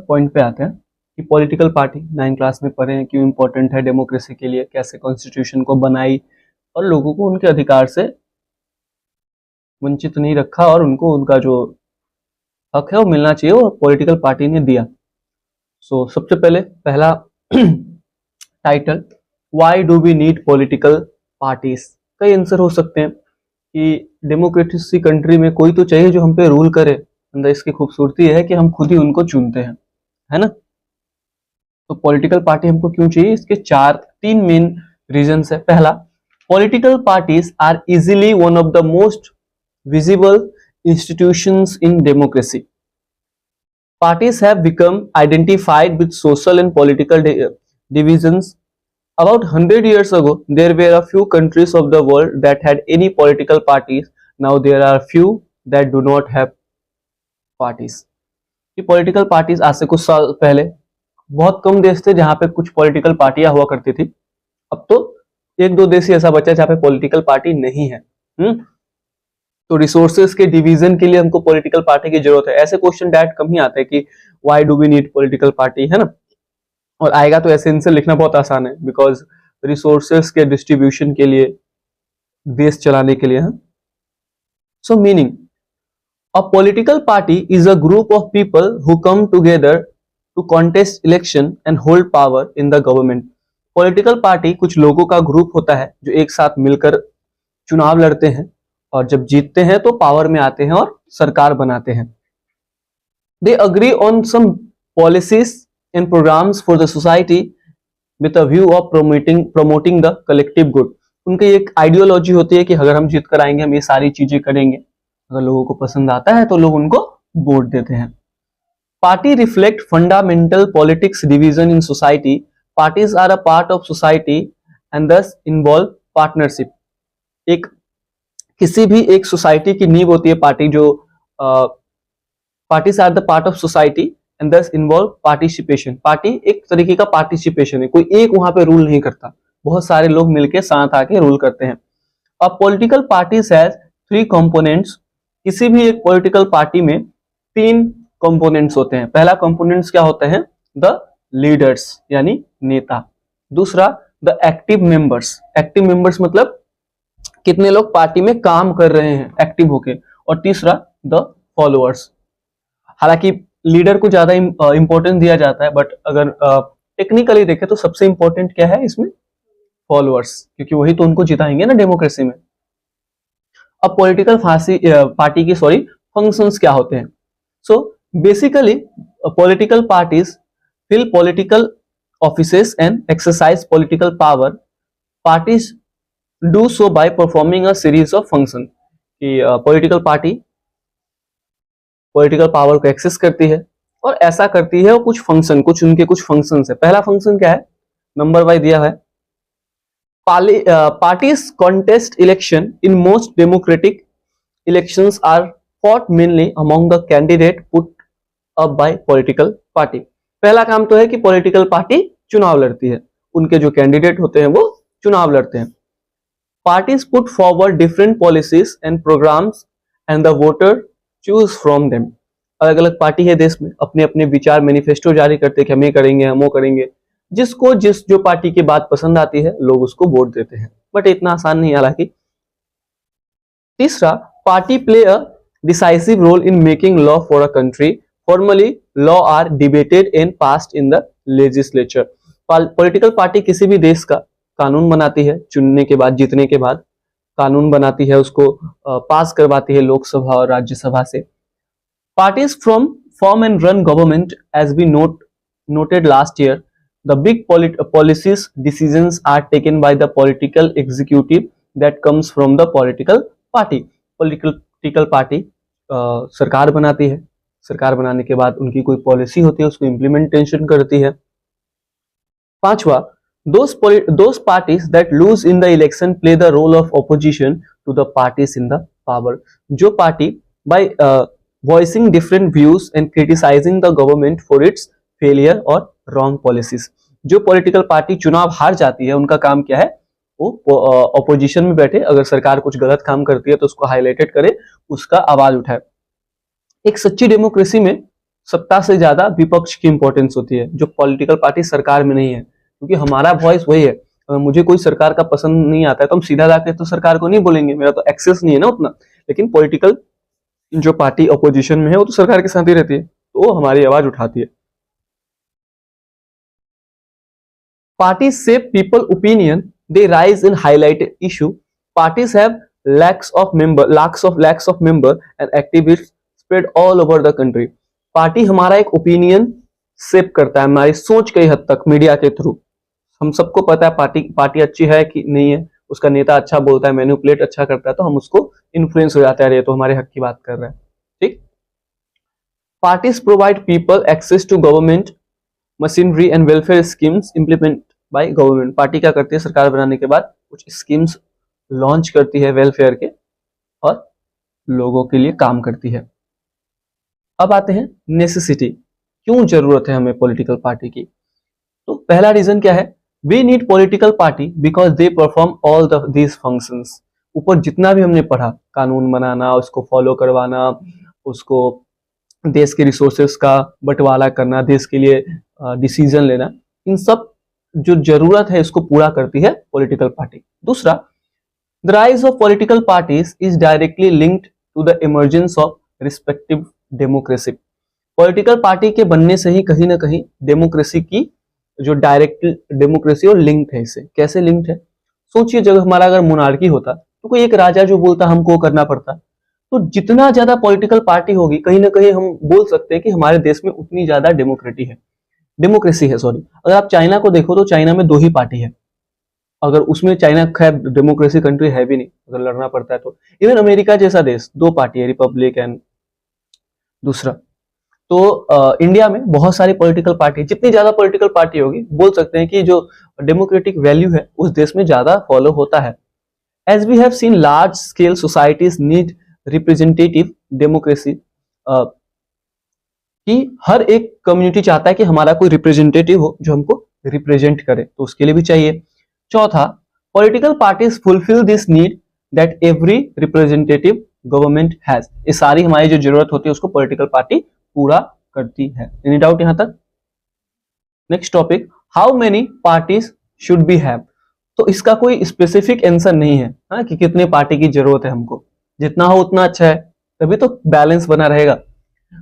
Point पे आते हैं कि पॉलिटिकल पार्टी 9 क्लास में पढ़े हैं, क्यों इंपॉर्टेंट है डेमोक्रेसी के लिए, कैसे कॉन्स्टिट्यूशन को बनाई और लोगों को उनके अधिकार से वंचित नहीं रखा और उनको उनका जो हक है वो मिलना चाहिए, वो पॉलिटिकल पार्टी ने दिया। सबसे पहले पहला title, why do we need political parties. कई आंसर हो सकते हैं कि डेमोक्रेसी कंट्री में कोई तो चाहिए जो हम पे रूल करे। अंदर इसकी खूबसूरती है कि हम खुद ही उनको चुनते हैं, है ना। तो पॉलिटिकल पार्टी हमको क्यों चाहिए, इसके तीन मेन रीजंस है। पहला, political parties are easily one of the most visible institutions in democracy. Parties have become identified with social and political divisions. About 100 years ago, there were a few countries of the world that had any political parties. Now there are few that do not have parties. ये political parties आज से कुछ साल पहले बहुत कम देश थे जहां पे कुछ political पार्टियां हुआ करती थी। अब तो एक दो देश ही ऐसा बचा जहां पे political पार्टी नहीं है। तो रिसोर्सेज के डिवीजन के लिए हमको पॉलिटिकल पार्टी की जरूरत है। ऐसे क्वेश्चन डायरेक्ट कम ही आते हैं कि why do we need political party, है ना। और आएगा तो ऐसे इनसे लिखना बहुत आसान है, बिकॉज रिसोर्सेज के डिस्ट्रीब्यूशन के लिए, देश चलाने के लिए। So meaning, a political party is a group of people who come together to contest election and hold power in the government. Political party कुछ लोगों का ग्रुप होता है जो एक साथ मिलकर चुनाव लड़ते हैं और जब जीतते हैं तो पावर में आते हैं और सरकार बनाते हैं। They agree on some policies and programmes for the society with a view of promoting the collective good. उनकी एक आइडियोलॉजी होती है कि अगर हम जीत कर आएंगे हम ये सारी चीजें करेंगे। अगर लोगों को पसंद आता है तो लोग उनको वोट देते हैं। Party reflect fundamental politics division in society. Parties are a part of society and thus involve partnership. एक किसी भी एक सोसाइटी की नींव होती है पार्टी, जो parties are the part of society and thus involve participation. Party एक तरीके का पार्टिसिपेशन है, कोई एक वहां पे रूल नहीं करता, बहुत सारे लोग मिलके साथ आके रूल करते हैं। अब पॉलिटिकल पार्टीज हैज 3 कंपोनेंट्स। किसी भी एक पॉलिटिकल पार्टी में 3 कंपोनेंट्स होते हैं। पहला कंपोनेंट्स क्या होते हैं, द लीडर्स यानी नेता। दूसरा, the active members. Active members मतलब कितने लोग पार्टी में काम कर रहे हैं एक्टिव होके। और तीसरा, द फॉलोअर्स। हालांकि लीडर को ज्यादा इंपॉर्टेंस दिया जाता है, बट अगर टेक्निकली देखें तो सबसे इंपॉर्टेंट क्या है इसमें, फॉलोअर्स, क्योंकि वही तो उनको जिताएंगे ना डेमोक्रेसी में। अब पॉलिटिकल पार्टी की फंक्शंस क्या होते हैं। So basically political parties fill political offices and exercise political power. Parties do so by performing a series of function. कि पॉलिटिकल पार्टी पॉलिटिकल पावर को एक्सेस करती है और ऐसा करती है, और कुछ उनके कुछ फंक्शंस है। पहला फंक्शन क्या है, नंबर वाइज दिया है। Parties contest election in most democratic elections are fought mainly among the candidate put up by political party. पहला काम तो है कि पॉलिटिकल पार्टी चुनाव लड़ती है, उनके जो कैंडिडेट होते हैं वो चुनाव लड़ते हैं। Parties put forward different policies and programs and the voter choose from them. अलग अलग पार्टी है देश में, अपने अपने विचार मैनिफेस्टो जारी करते हैं कि हम ये करेंगे, हम वो करेंगे। जिसको जो पार्टी की बात पसंद आती है लोग उसको वोट देते हैं, बट इतना आसान नहीं हालांकि। तीसरा, party play a decisive role in making law for a country. Formally law are debated and passed in the legislature. Political party किसी भी देश का कानून बनाती है, चुनने के बाद, जीतने के बाद कानून बनाती है, उसको पास करवाती है लोकसभा और राज्यसभा से। Parties from form and run government as be noted last year. The big policies decisions are taken by the political executive that comes from the political party. Political party सरकार बनाती है, सरकार बनाने के बाद उनकी कोई पॉलिसी होती है, उसको इम्प्लीमेंटेशन करती है। पांचवा, those parties that lose in the election play the role of opposition to the parties in the power. जो party by voicing different views and criticizing the government for its failure or wrong policies. जो political party चुनाव हार जाती है उनका काम क्या है, वो ऑपोजिशन में बैठे, अगर सरकार कुछ गलत काम करती है तो उसको हाईलाइटेड करे, उसका आवाज उठाए। एक सच्ची डेमोक्रेसी में सत्ता से ज्यादा विपक्ष की इंपॉर्टेंस होती है, जो पॉलिटिकल पार्टी सरकार में नहीं है, क्योंकि हमारा वॉइस वही है। अगर मुझे कोई सरकार का पसंद नहीं आता है तो हम सीधा जाके तो सरकार को नहीं बोलेंगे, मेरा तो एक्सेस नहीं है ना उतना। लेकिन पॉलिटिकल जो पार्टी अपोजिशन में है वो तो सरकार के साथ ही रहती है, तो वो हमारी आवाज उठाती है। Parties shape people opinion, they rise in highlighted issue. Parties have lakhs of member and activists spread all over the country. Party हमारा एक ओपिनियन शेप करता है, हमारी सोच कई हद तक मीडिया के थ्रू। हम सबको पता है पार्टी अच्छी है कि नहीं है, उसका नेता अच्छा बोलता है, मैनिपुलेट अच्छा करता है, तो हम उसको इन्फ्लुएंस हो जाता है, ये तो हमारे हक की बात कर रहा है। ठीक। Parties provide people access to government machinery and welfare schemes implement by government. Party क्या करती है, सरकार बनाने के बाद कुछ स्कीम्स लॉन्च करती है वेलफेयर के, और लोगों के लिए काम करती है। अब आते हैं नेसेसिटी, क्यों जरूरत है हमें पॉलिटिकल पार्टी की। तो पहला रीजन क्या है, we need political party because they perform all these functions. ऊपर जितना भी हमने पढ़ा, कानून बनाना, उसको फॉलो करवाना, उसको देश के रिसोर्सेस का बंटवारा करना, देश के लिए डिसीजन लेना, इन सब जो जरूरत है इसको पूरा करती है पॉलिटिकल पार्टी। दूसरा, the rise of political parties is directly linked to the emergence of respective democracy. Political party के बनने से ही कहीं ना कहीं डेमोक्रेसी की जो डायरेक्ट डेमोक्रेसी और लिंक्ड है। इससे कैसे लिंक्ड है, सोचिए जब हमारा अगर मोनार्की होता तो कोई एक राजा जो बोलता हमको करना पड़ता, तो जितना ज्यादा पॉलिटिकल पार्टी होगी कहीं ना कहीं हम बोल सकते हैं कि हमारे देश में उतनी ज्यादा डेमोक्रेसी है सॉरी। अगर आप चाइना को देखो तो चाइना में 2 ही पार्टी है, अगर उसमें चाइना खैर डेमोक्रेसी कंट्री है भी नहीं, अगर लड़ना पड़ता है तो। इवन अमेरिका जैसा देश 2 पार्टी है, रिपब्लिक एंड दूसरा। तो इंडिया में बहुत सारी पॉलिटिकल पार्टी, जितनी ज्यादा पॉलिटिकल पार्टी होगी बोल सकते हैं कि जो डेमोक्रेटिक वैल्यू है उस देश में ज्यादा फॉलो होता है। As we have seen large scale societies need representative democracy, कि हर एक कम्युनिटी चाहता है कि हमारा कोई रिप्रेजेंटेटिव हो जो हमको रिप्रेजेंट करे, तो उसके लिए भी चाहिए। चौथा, political parties fulfil this need that every representative government has. ये सारी हमारी जो जरूरत होती है उसको पॉलिटिकल पार्टी पूरा करती है। एनी डाउट यहां तक? Next topic, how many parties should be have. तो इसका कोई स्पेसिफिक आंसर नहीं है, हाँ, कि कितने पार्टी की जरूरत है हमको, जितना हो उतना अच्छा है, तभी तो बैलेंस बना रहेगा।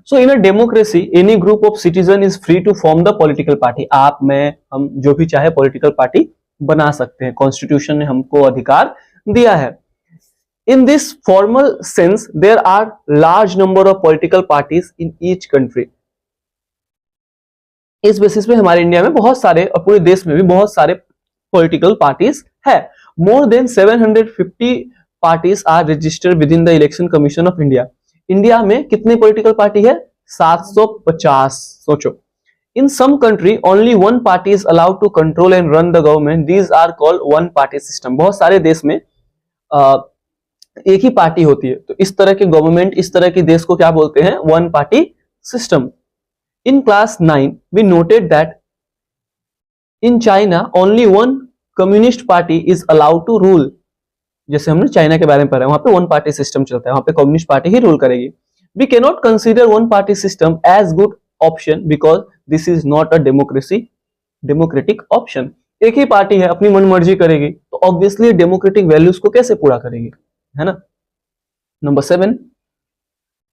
So in a democracy any group of citizen is free to form the political party. आप, मैं, हम जो भी चाहे पॉलिटिकल पार्टी बना सकते हैं, कॉन्स्टिट्यूशन ने हमको अधिकार दिया है। In this formal sense there are large number of political parties in each country. इस बेसिस पे हमारे इंडिया में बहुत सारे, और पूरे देश में भी बहुत सारे पॉलिटिकल पार्टीज है। More than 750 parties are registered within the election commission of India. India में कितनी पॉलिटिकल पार्टी है? 750। सोचो, in some country only one party is allowed to control and run the government, these are called one party system. बहुत सारे देश में एक ही पार्टी होती है, तो इस तरह के गवर्नमेंट, इस तरह के देश को क्या बोलते हैं? One party system. In class 9 we noted that in China only one communist party is allowed to rule. जैसे हमने चाइना के बारे में पढ़ा, वहां पे वन पार्टी सिस्टम चलता है, वहां पे कम्युनिस्ट पार्टी ही रूल करेगी। We can not consider one party system as good option because this is not a democratic option. एक ही पार्टी है, अपनी मनमर्जी करेगी, तो ऑब्वियसली डेमोक्रेटिक वैल्यूज को कैसे पूरा करेगी, है ना। Number 7,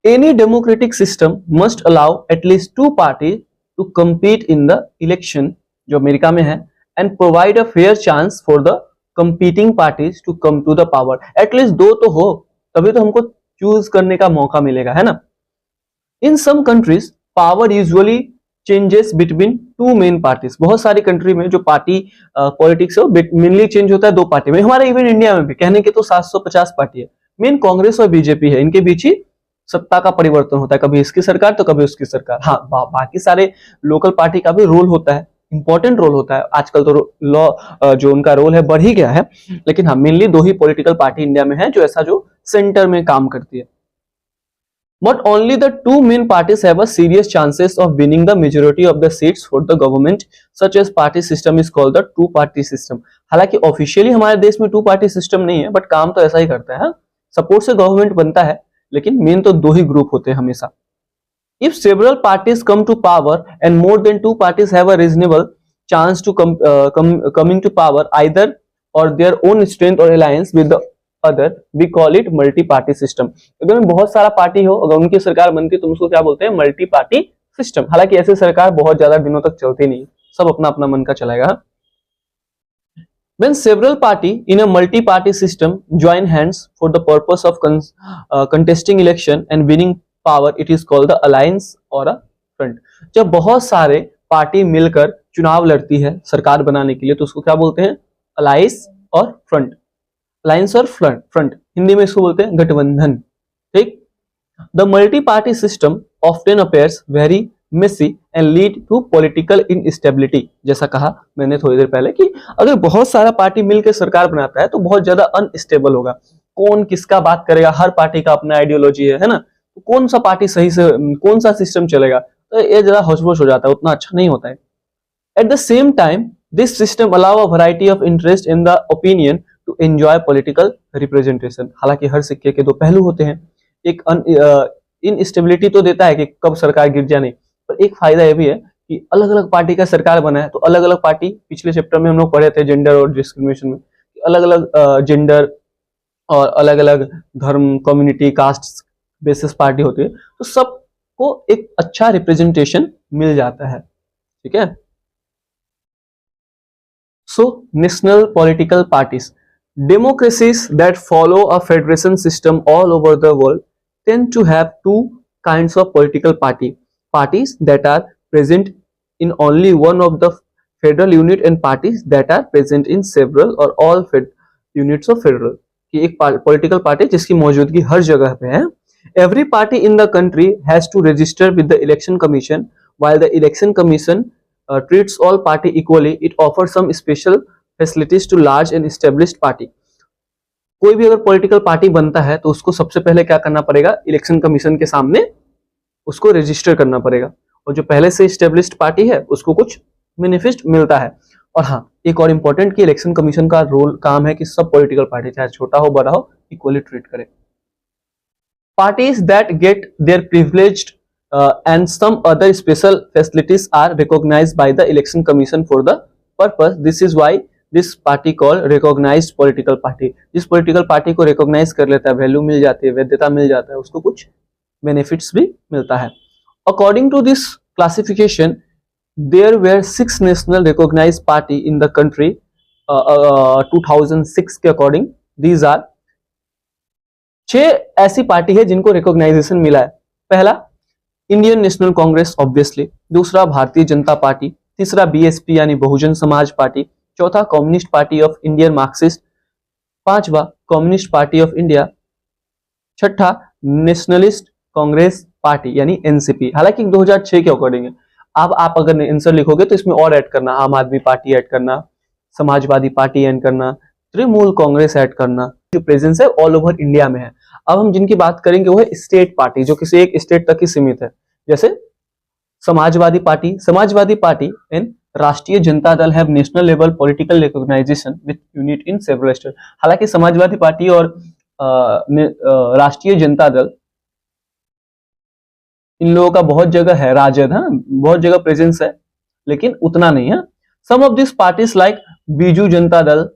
any democratic system must allow at least 2 party to compete in the election, जो अमेरिका में है, and provide a fair chance for the competing parties to come to the power. At least 2 तो हो, तभी तो हमको चूज करने का मौका मिलेगा, है ना। In some countries power usually changes between 2 main parties. बहुत सारी कंट्री में जो पार्टी पॉलिटिक्स है वो मेनली चेंज होता है 2 पार्टी में। हमारे इवन इंडिया में भी कहने के तो 750 पार्टी है, मेन कांग्रेस और बीजेपी है, इनके बीच ही सत्ता का परिवर्तन होता है, कभी इसकी सरकार तो कभी उसकी सरकार। हाँ, बाकी सारे लोकल पार्टी का भी रोल होता है, इंपॉर्टेंट रोल होता है। आजकल तो लॉ जो उनका रोल है बढ़ ही गया है, लेकिन हाँ, मेनली 2 ही पॉलिटिकल पार्टी इंडिया में है जो ऐसा जो सेंटर में काम करती है। But only the 2 main parties have a serious chances of winning the majority of the seats for the government. Such as party system is called the 2 party system. हालांकि ऑफिशियली हमारे देश में 2 पार्टी सिस्टम नहीं है, but काम तो ऐसा ही करता है। सपोर्ट से गवर्नमेंट बनता है, लेकिन मेन तो 2 ही ग्रुप होते हैं हमेशा। If several parties come to power and more than two parties have a reasonable chance to coming to power either or their own strength or alliance with the other, we call it multi party system. अगर में बहुत सारा party हो, अगर उनकी सरकार बनती है तो उसको क्या बोलते हैं? Multi party system. हालांकि ऐसी सरकार बहुत ज्यादा दिनों तक चलती नहीं, सब अपना अपना मन का चलाएगा। When several party in a multi-party system join hands for the purpose of contesting election and winning power, it is called the alliance or a front. जब बहुत सारे पार्टी मिलकर चुनाव लड़ती है सरकार बनाने के लिए तो उसको क्या बोलते हैं? अलायंस और फ्रंट। अलायंस और फ्रंट हिंदी में इसको बोलते हैं गठबंधन। ठीक। The multi party system often appears very messy and lead to political instability. जैसा कहा मैंने थोड़ी देर पहले कि अगर बहुत सारा पार्टी मिलकर सरकार बनाता है तो बहुत ज्यादा अनस्टेबल होगा। कौन किसका बात करेगा? हर पार्टी का अपना आइडियोलॉजी है ना, तो कौन सा पार्टी सही से कौन सा सिस्टम चलेगा, तो ये ज्यादा होश हो जाता है, उतना अच्छा नहीं होता है। At the same time this system allow a variety of interest in the opinion to enjoy political representation. हालांकि हर सिक्के के दो पहलू होते हैं। एक इनस्टेबिलिटी तो देता है कि कब सरकार गिर जाए नहीं, पर एक फायदा यह भी है कि अलग अलग पार्टी का सरकार बना है तो अलग अलग पार्टी, पिछले चैप्टर में हम लोग पढ़े थे जेंडर और डिस्क्रिमिनेशन में, अलग अलग जेंडर और अलग अलग धर्म, कम्युनिटी, कास्ट बेसिस पार्टी होती है, तो सबको एक अच्छा रिप्रेजेंटेशन मिल जाता है। ठीक है। So national political parties, democracies that follow a federation system all over the world tend to have two kinds of political parties that are present in only one of the federal unit and parties that are present in several or all units of federal। कि एक political party जिसकी मौजूदगी हर जगह पे है। Every party in the country has to register with the election commission. While the election commission treats all party equally, it offers some special facilities to large and established party. कोई भी अगर political party बनता है तो उसको सबसे पहले क्या करना पड़ेगा? इलेक्शन कमीशन के सामने उसको रजिस्टर करना पड़ेगा, और जो पहले से एस्टेब्लिश्ड पार्टी है उसको कुछ बेनिफिट मिलता है। और हाँ, एक और इंपॉर्टेंट कि इलेक्शन कमीशन का रोल काम है कि सब पॉलिटिकल पार्टी चाहे छोटा हो बड़ा हो इक्वली ट्रीट करे। Parties that get their privileged and some other special facilities are recognized by the election commission for the purpose. This is why this party called recognized political party। जिस political party को recognize कर लेता है, value मिल जाती है, वैधता मिल जाता है, उसको कुछ benefits भी मिलता है। According to this classification, there were 6 national recognized party in the country 2006 के according। These are 6 ऐसी पार्टी है जिनको recognition मिला है। पहला इंडियन नेशनल कांग्रेस ऑब्वियसली, दूसरा भारतीय जनता पार्टी, तीसरा बीएसपी यानी बहुजन समाज पार्टी, चौथा communist party of Indian Marxist, पांचवा कम्युनिस्ट पार्टी ऑफ इंडिया, छठा नेशनलिस्ट कांग्रेस पार्टी यानी एनसीपी। हालांकि 2006 के अकॉर्डिंग है। अब आप अगर आंसर लिखोगे तो इसमें और ऐड करना, आम आदमी पार्टी ऐड करना, समाजवादी पार्टी ऐड करना, तृणमूल कांग्रेस ऐड करना। जो प्रेजेंस है ऑल ओवर इंडिया में है। अब हम जिनकी बात करेंगे वो है स्टेट पार्टी, जो किसी एक स्टेट तक ही सीमित है, जैसे Samajwadi party and Rashtriya Janata Dal have national level political recognisation with unit in several state. हालांकि समाजवादी पार्टी और राष्ट्रीय जनता दल इन लोगों का बहुत जगह है, राजद, हाँ, बहुत जगह प्रेजेंस है, लेकिन उतना नहीं है। Some of this parties like Biju Janata Dal,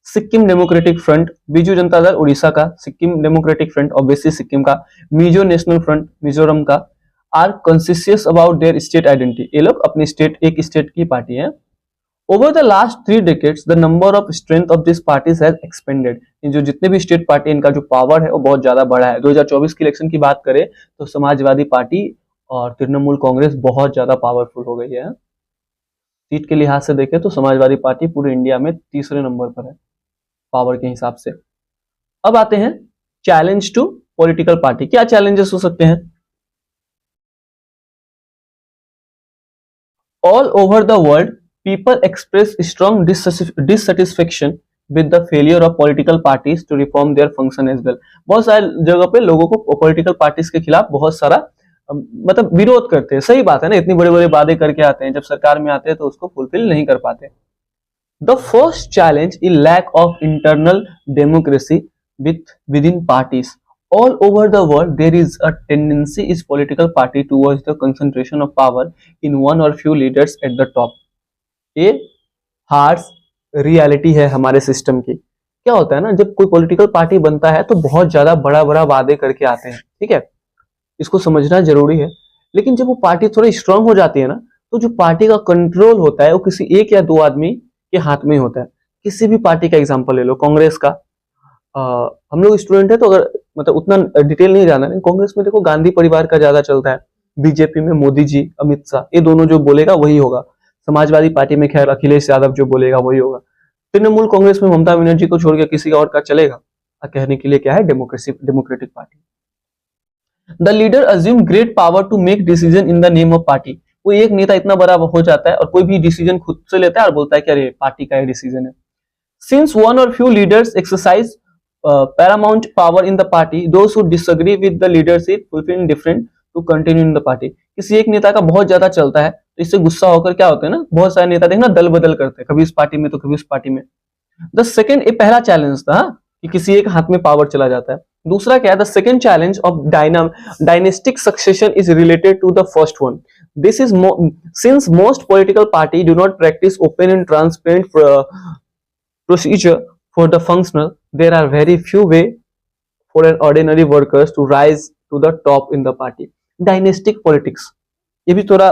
Sikkim democratic front, Biju Janata Dal Orissa का, Sikkim democratic front obviously Sikkim का, मिजो नेशनल फ्रंट मिजोरम का, are conscious about their state identity. ये लोग अपनी स्टेट, एक स्टेट की पार्टी है। Over the last 3 decades the number of strength of this parties has expanded. जो जितने भी स्टेट पार्टी इनका जो पावर है वो बहुत ज्यादा बढ़ा है। 2024 की इलेक्शन की बात करें तो समाजवादी पार्टी और तृणमूल कांग्रेस बहुत ज्यादा पावरफुल हो गई है। सीट के लिहाज से देखें तो समाजवादी पार्टी पूरे इंडिया में तीसरे नंबर पर है पावर के हिसाब से। अब आते हैं चैलेंज टू पॉलिटिकल पार्टी। क्या चैलेंजेस हो सकते हैं? All over the world people express strong dissatisfaction with the failure of political parties to reform their function as well. बहुत सारे जगह पे लोगों को पॉलिटिकल पार्टीज के खिलाफ बहुत सारा मतलब विरोध करते हैं। सही बात है ना, इतनी बड़े बड़े वादे करके आते हैं, जब सरकार में आते हैं तो उसको फुलफिल नहीं कर पाते। The first challenge is lack of internal democracy within parties. all over the world there is a tendency is political party towards the concentration of power in one or few leaders at the top. ये harsh reality है हमारे system की। क्या होता है ना, जब कोई पॉलिटिकल पार्टी बनता है तो बहुत ज्यादा बड़ा बड़ा वादे करके आते हैं, ठीक है, इसको समझना जरूरी है। लेकिन जब वो पार्टी थोड़ी स्ट्रांग हो जाती है ना, तो जो पार्टी का कंट्रोल होता है वो किसी एक या दो आदमी के हाथ में होता है। किसी भी पार्टी का एग्जांपल ले लो, कांग्रेस का। हम लोग स्टूडेंट है तो अगर मतलब उतना डिटेल नहीं जाना है, कांग्रेस में देखो गांधी परिवार का ज्यादा चलता है, बीजेपी में मोदी जी, अमित शाह, ये दोनों जो बोलेगा वही होगा। समाजवादी पार्टी में खैर अखिलेश यादव जो बोलेगा वही होगा। तृणमूल कांग्रेस में ममता बनर्जी को छोड़ के किसी और का चलेगा? कहने के लिए क्या है, democracy, democratic party. The leader assume great power to make decision in the name of party. कोई एक नेता इतना बड़ा हो जाता है और कोई भी डिसीजन खुद से लेता है और बोलता है कि अरे पार्टी का ये डिसीजन है। सिंस वन और few leaders exercise paramount power in the party, those who disagree with the leadership fulfill different to continue in the party। किसी एक नेता का बहुत ज्यादा चलता है तो इससे गुस्सा होकर क्या होता है ना, बहुत सारे नेता देखना दल बदल करते हैं, कभी इस पार्टी में तो कभी उस पार्टी में। द सेकंड, ये पहला चैलेंज था कि किसी एक हाथ में पावर चला जाता है। दूसरा क्या है, the second challenge of dynastic succession is related to the first one. This is since most political party do not practice open and transparent procedure for the functional, there are very few way for an ordinary workers to rise to the top in the party। Dynastic politics, ये भी थोड़ा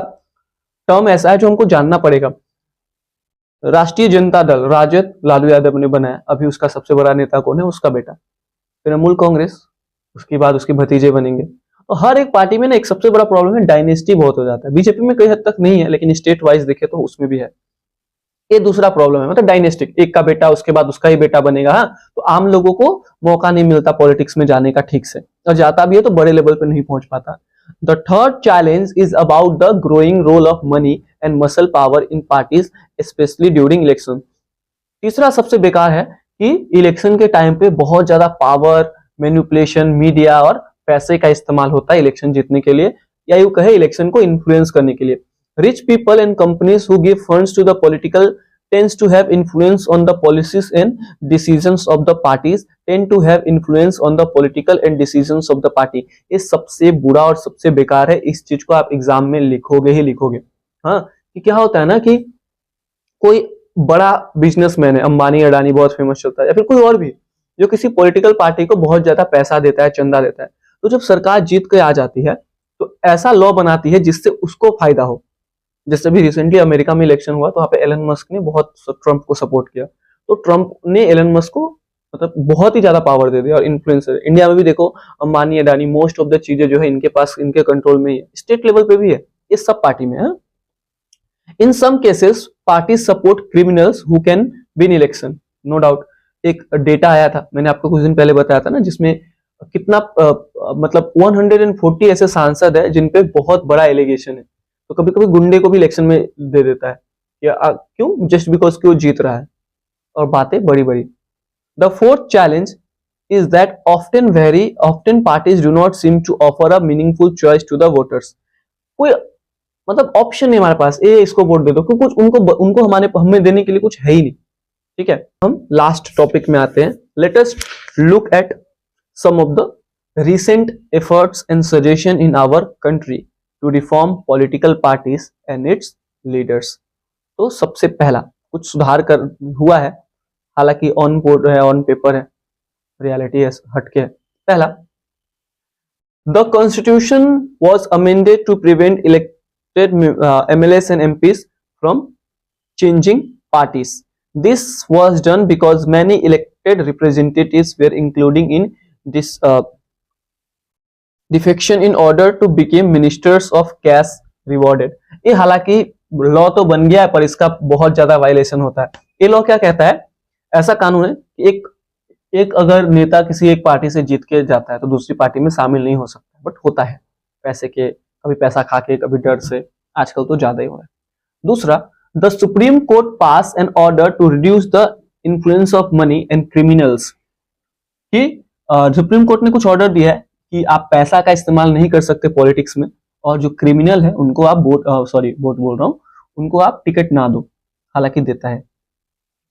term ऐसा है जो हमको जानना पड़ेगा। राष्ट्रीय जनता दल, राजद, लालू यादव ने बनाया, अभी उसका सबसे बड़ा नेता कौन है, उसका बेटा। तृणमूल कांग्रेस, उसके बाद उसके भतीजे बनेंगे। तो हर एक पार्टी में ना एक सबसे बड़ा प्रॉब्लम है, डायनेस्टी बहुत हो जाता है। बीजेपी में कई हद तक नहीं है, लेकिन स्टेट वाइज देखे तो उसमें भी है। ये दूसरा प्रॉब्लम है, मतलब डायनेस्टिक, एक का बेटा उसके बाद उसका ही बेटा बनेगा। हाँ, तो आम लोगों को मौका नहीं मिलता पॉलिटिक्स में जाने का ठीक से, और जाता भी है तो बड़े लेवल पे नहीं पहुंच पाता। The third challenge is about the growing role of money and muscle power in parties specially during election. तीसरा सबसे बेकार है कि इलेक्शन के टाइम पे बहुत ज्यादा पावर, मैनिपुलेशन, मीडिया और पैसे का इस्तेमाल होता है इलेक्शन जीतने के लिए, या यूं कहे इलेक्शन को इन्फ्लुएंस करने के लिए। Rich people and companies who give funds to the political tends to have influence on the policies and decisions of the parties tend to have influence on the political and decisions of the party। ये सबसे बुरा और सबसे बेकार है, इस चीज को आप एग्जाम में लिखोगे ही लिखोगे। हाँ, कि क्या होता है ना कि कोई बड़ा बिजनेसमैन है, अंबानी अडानी बहुत फेमस चलता है, या फिर कोई और भी जो किसी पॉलिटिकल पार्टी को बहुत ज्यादा पैसा देता है, चंदा देता है, तो जब सरकार जीत के आ जाती है तो ऐसा लॉ बनाती है जिससे उसको फायदा हो। जैसे भी रिसेंटली अमेरिका में इलेक्शन हुआ तो वहां पे एलन मस्क ने बहुत ट्रंप को सपोर्ट किया, तो ट्रंप ने एलन मस्क को मतलब बहुत ही ज्यादा पावर दे दिया और इन्फ्लुएंसर। इंडिया में भी देखो Ambani Adani, most of the चीजें जो है इनके पास, इनके कंट्रोल में ही है, स्टेट लेवल पे भी है, ये सब पार्टी में है। In some cases party support criminals who can win election, no doubt. एक डेटा आया था, मैंने आपको कुछ दिन पहले बताया था ना, जिसमें कितना मतलब 140 ऐसे सांसद है जिन पे बहुत बड़ा एलिगेशन है, तो कभी कभी गुंडे को भी इलेक्शन में दे देता है, या क्यों, जस्ट बिकॉज कि वो जीत रहा है, और बातें बड़ी बड़ी। The fourth challenge is that often parties do not seem to offer a meaningful choice to the voters। कोई मतलब ऑप्शन नहीं हमारे पास, ए इसको वोट दे दो, क्योंकि कुछ उनको हमें देने के लिए कुछ है ही नहीं। ठीक है, हम लास्ट टॉपिक में आते हैं। Let us look at some of the recent efforts and suggestion in our country to reform political parties and its leaders। तो सबसे पहला कुछ सुधार कर हुआ है, हालांकि ऑन बोर्ड है, ऑन पेपर है, रियलिटी है हटके है। पहला, the constitution was amended to prevent elected MLAs and MPs from changing parties। This was done because many elected representatives were including in this defection in order to become ministers of cash rewarded। ये हालांकि law तो बन गया है पर इसका बहुत ज्यादा वायलेशन होता है। ये लॉ क्या कहता है, ऐसा कानून है कि एक अगर नेता किसी एक पार्टी से जीत के जाता है तो दूसरी पार्टी में शामिल नहीं हो सकता, बट होता है पैसे के, कभी पैसा खा के, कभी डर से, आजकल तो ज्यादा ही हो रहा है। दूसरा, the supreme court pass an order to reduce the influence of money and criminals. कि सुप्रीम कोर्ट ने कुछ ऑर्डर दिया है कि आप पैसा का इस्तेमाल नहीं कर सकते पॉलिटिक्स में, और जो क्रिमिनल है उनको आप वोट बोल रहा हूं, उनको आप टिकट ना दो, हालांकि देता है।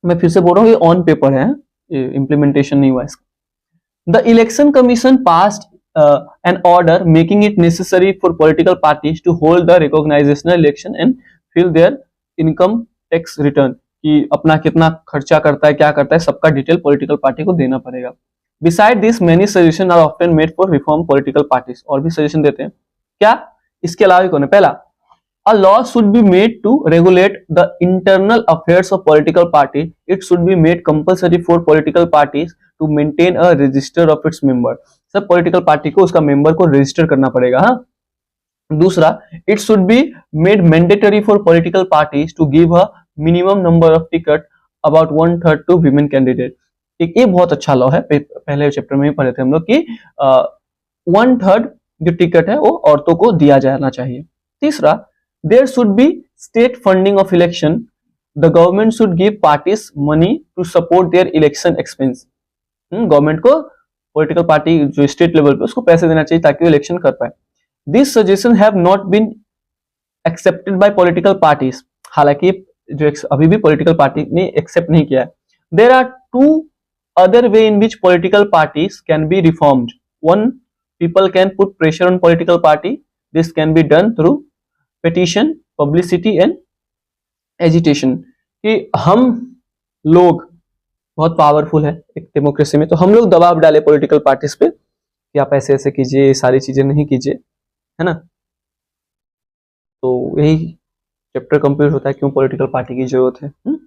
मैं फिर से बोल रहा हूँ, ये ऑन पेपर है, इम्प्लीमेंटेशन नहीं हुआ इसका। The election commission passed an order making it necessary for political parties to hold the recognitional election and fill their income tax return, कि अपना कितना खर्चा करता है, क्या करता है, सबका डिटेल पॉलिटिकल पार्टी को देना पड़ेगा. Beside this, many suggestions are often made for reform political parties. और भी सजेशन देते हैं. क्या इसके अलावा कौन है? पहला, a law should be made to regulate the internal affairs of political party. It should be made compulsory for political parties to maintain a register of its member. सब पॉलिटिकल पार्टी को उसका मेंबर को register करना पड़ेगा. हाँ. दूसरा, it should be made mandatory for political parties to give a minimum number of ticket about 1/3 to women candidate. एक ये बहुत अच्छा लॉ है, पहले चैप्टर में ही पढ़े थे हम लोग कि 1/3 जो टिकट है वो औरतों को दिया जाना चाहिए. तीसरा, there should be state funding of election. The government should give parties money to support their election expense. Government को पॉलिटिकल पार्टी जो स्टेट लेवल पे उसको पैसे देना चाहिए ताकि वो इलेक्शन कर पाए. These suggestions have not been accepted by political parties. हालांकि जो अभी भी पॉलिटिकल पार्टी ने एक्सेप्ट नहीं किया है. There are two other way in which political parties can be reformed. One, people can put pressure on political party. This can be done through petition, publicity and agitation. कि हम लोग बहुत powerful है एक democracy में, तो हम लोग दबाव डाले पॉलिटिकल पार्टीज पे कि आप ऐसे ऐसे कीजिए, ये सारी चीजें नहीं कीजिए, है ना. तो यही चैप्टर कंप्लीट होता है क्यों पॉलिटिकल पार्टी की जरूरत है.